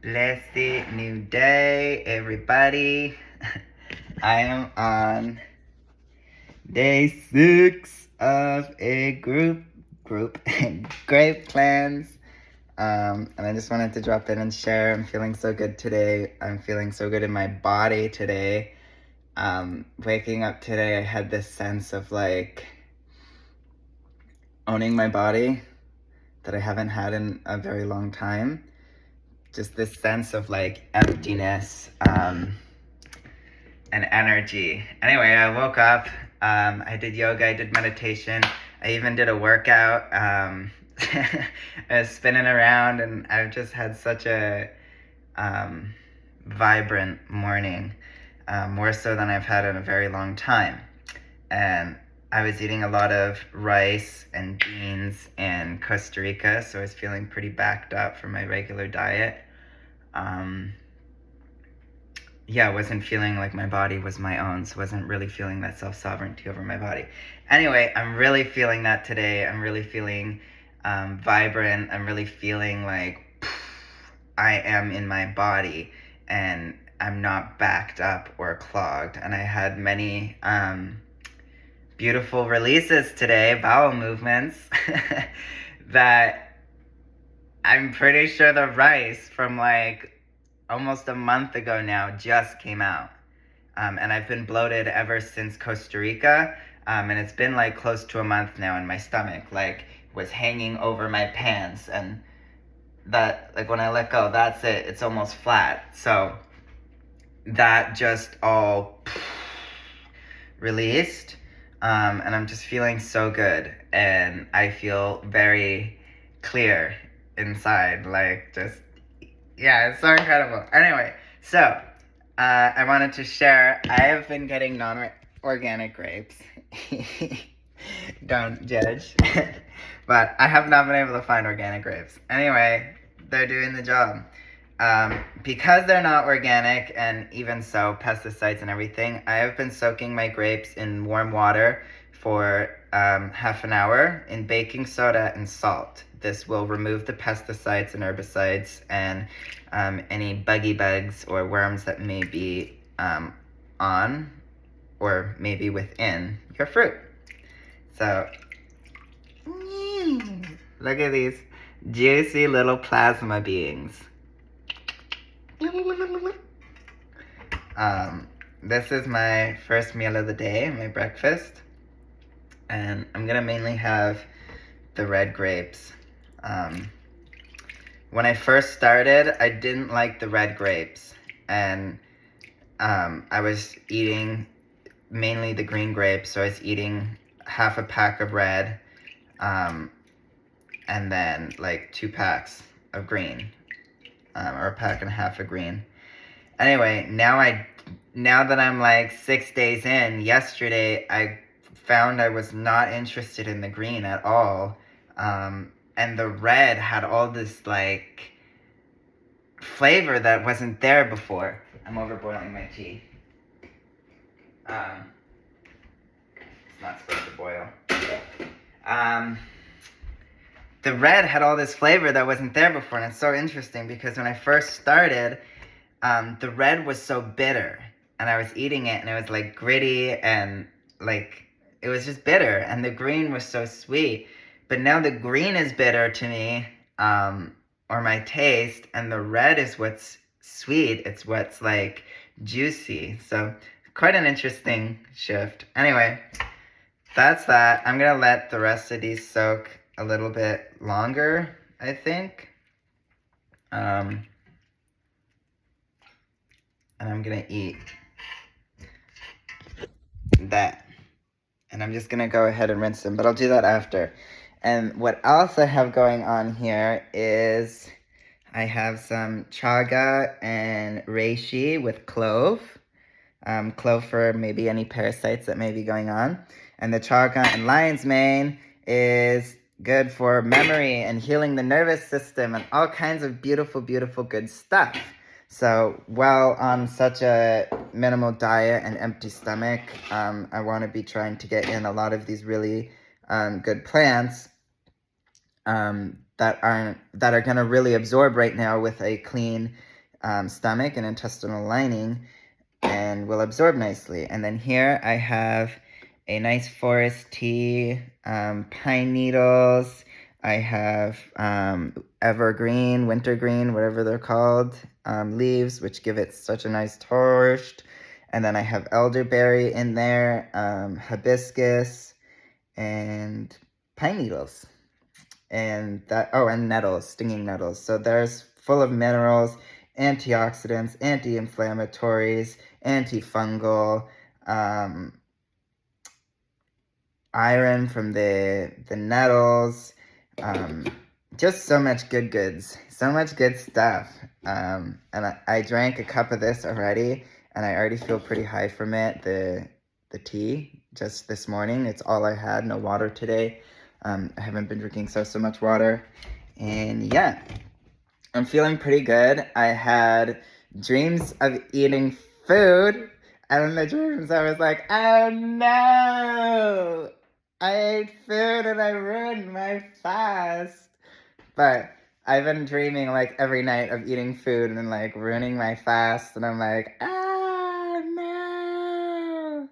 Blessed new day, everybody. I am on day 6 of a group grape cleanse. And I just wanted to drop in and share. I'm feeling so good today. I'm feeling so good in my body today. Waking up today, I had this sense of like owning my body that I haven't had in a very long time. Just this sense of like emptiness and energy. Anyway, I woke up, I did yoga, I did meditation, I even did a workout. I was spinning around and I've just had such a vibrant morning, more so than I've had in a very long time. And I was eating a lot of rice and beans in Costa Rica, so I was feeling pretty backed up from my regular diet. I wasn't feeling like my body was my own, so I wasn't really feeling that self-sovereignty over my body. Anyway, I'm really feeling that today. I'm really feeling vibrant. I'm really feeling like I am in my body and I'm not backed up or clogged. And I had many beautiful releases today, bowel movements, that I'm pretty sure the rice from like almost a month ago now just came out. And I've been bloated ever since Costa Rica. And it's been like close to a month now, and my stomach like was hanging over my pants, and that like when I let go, that's it. It's almost flat. So that just all released. And I'm just feeling so good, and I feel very clear inside, like just, yeah, it's so incredible. Anyway, so I wanted to share, I have been getting non-organic grapes. Don't judge. But I have not been able to find organic grapes. Anyway, they're doing the job. Because they're not organic, and even so, pesticides and everything, I have been soaking my grapes in warm water for half an hour in baking soda and salt. This will remove the pesticides and herbicides and any buggy bugs or worms that may be on or maybe within your fruit. So, look at these juicy little plasma beings. This is my first meal of the day, my breakfast, and I'm gonna mainly have the red grapes. When I first started, I didn't like the red grapes, and I was eating mainly the green grapes, so I was eating half a pack of red, and then like 2 packs of green, or a pack and a half of green. Anyway, now that I'm like 6 days in, yesterday I found I was not interested in the green at all. And the red had all this like flavor that wasn't there before. I'm overboiling my tea. It's not supposed to boil. The red had all this flavor that wasn't there before, and it's so interesting because when I first started, the red was so bitter, and I was eating it, and it was like gritty, and like it was just bitter, and the green was so sweet. But now the green is bitter to me, or my taste, and the red is what's sweet. It's what's like juicy. So quite an interesting shift. Anyway, that's that. I'm gonna let the rest of these soak a little bit longer, I think. And I'm gonna eat that. And I'm just gonna go ahead and rinse them, but I'll do that after. And what else I have going on here is I have some chaga and reishi with clove. Clove for maybe any parasites that may be going on. And the chaga and lion's mane is good for memory and healing the nervous system and all kinds of beautiful, beautiful good stuff. So while on such a minimal diet and empty stomach, I want to be trying to get in a lot of these really good plants that are going to really absorb right now with a clean stomach and intestinal lining and will absorb nicely. And then here I have a nice forest tea, pine needles. I have evergreen, wintergreen, whatever they're called, leaves, which give it such a nice torch. And then I have elderberry in there, hibiscus, and pine needles. And nettles, stinging nettles. So there's full of minerals, antioxidants, anti-inflammatories, antifungal, iron from the nettles, just so much good goods, so much good stuff. And I drank a cup of this already, and I already feel pretty high from it. The tea just this morning. It's all I had. No water today. I haven't been drinking so much water, and yeah, I'm feeling pretty good. I had dreams of eating food, and in the dreams I was like, oh no, I ate food and I ruined my fast. But I've been dreaming like every night of eating food and like ruining my fast, and I'm like, oh no.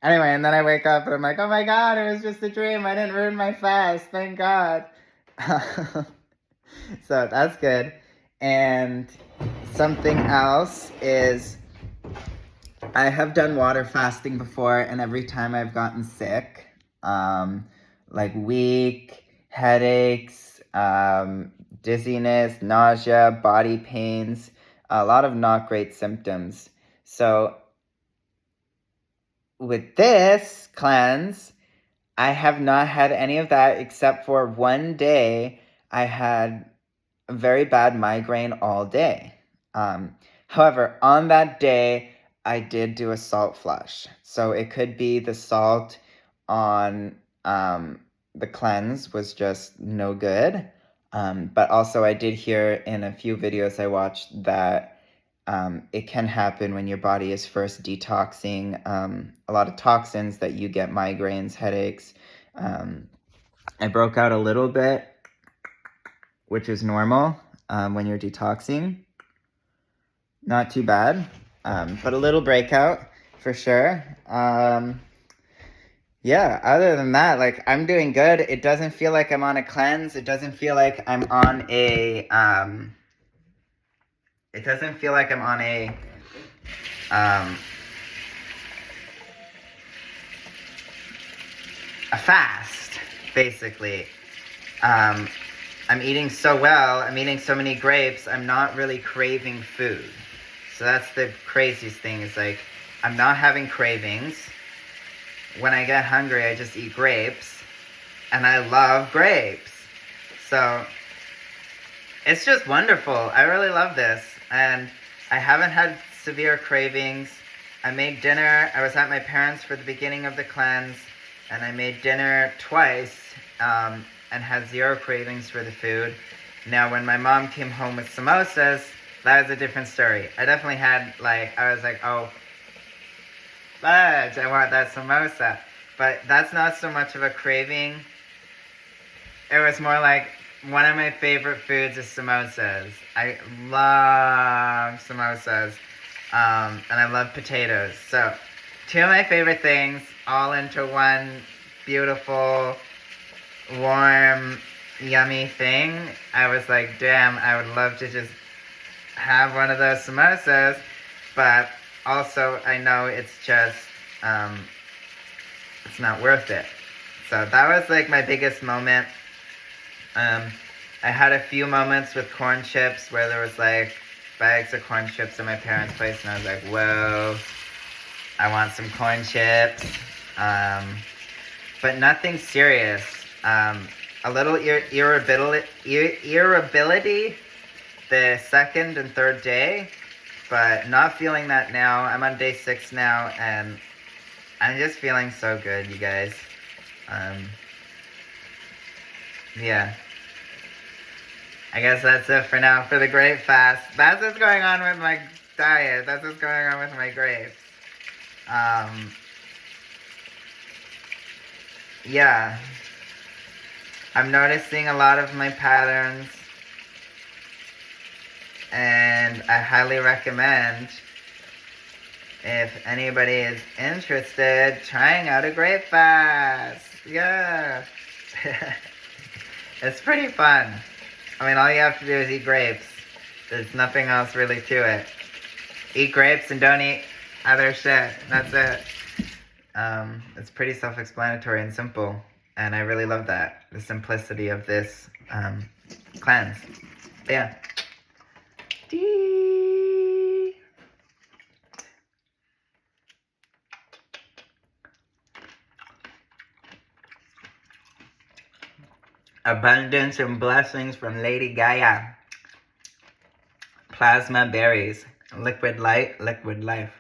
Anyway, and then I wake up and I'm like, oh my god, it was just a dream. I didn't ruin my fast, thank God. So that's good. And something else is I have done water fasting before, and every time I've gotten sick, like weak, headaches, dizziness, nausea, body pains, a lot of not great symptoms. So with this cleanse, I have not had any of that except for one day I had a very bad migraine all day. However, on that day, I did do a salt flush. So it could be the salt on the cleanse was just no good. But also I did hear in a few videos I watched that it can happen when your body is first detoxing a lot of toxins that you get migraines, headaches. I broke out a little bit, which is normal when you're detoxing. Not too bad, but a little breakout for sure. Yeah, other than that, like, I'm doing good. It doesn't feel like I'm on a cleanse. It doesn't feel like I'm on a, a fast, basically. I'm eating so well. I'm eating so many grapes. I'm not really craving food. So that's the craziest thing is, like, I'm not having cravings. When I get hungry, I just eat grapes. And I love grapes. So it's just wonderful. I really love this. And I haven't had severe cravings. I made dinner. I was at my parents' for the beginning of the cleanse. And I made dinner twice and had zero cravings for the food. Now, when my mom came home with samosas, that was a different story. I definitely had, like, I was like, oh, fudge, I want that samosa. But that's not so much of a craving. It was more like, one of my favorite foods is samosas. I love samosas. And I love potatoes. So, two of my favorite things, all into one beautiful, warm, yummy thing. I was like, damn, I would love to just have one of those samosas, but also I know it's just, it's not worth it. So that was like my biggest moment. I had a few moments with corn chips where there was like bags of corn chips at my parents' place, and I was like, whoa, I want some corn chips. But nothing serious. A little irritability the second and third day, but not feeling that now. I'm on day 6 now, and I'm just feeling so good, you guys. Yeah. I guess that's it for now for the grape fast. That's what's going on with my diet. That's what's going on with my grapes. Yeah. I'm noticing a lot of my patterns. And I highly recommend, if anybody is interested, trying out a grape fast. Yeah. It's pretty fun. I mean, all you have to do is eat grapes. There's nothing else really to it. Eat grapes and don't eat other shit. That's it. It's pretty self-explanatory and simple. And I really love that. The simplicity of this cleanse. But yeah. Abundance and blessings from Lady Gaia. Plasma berries. Liquid light, liquid life.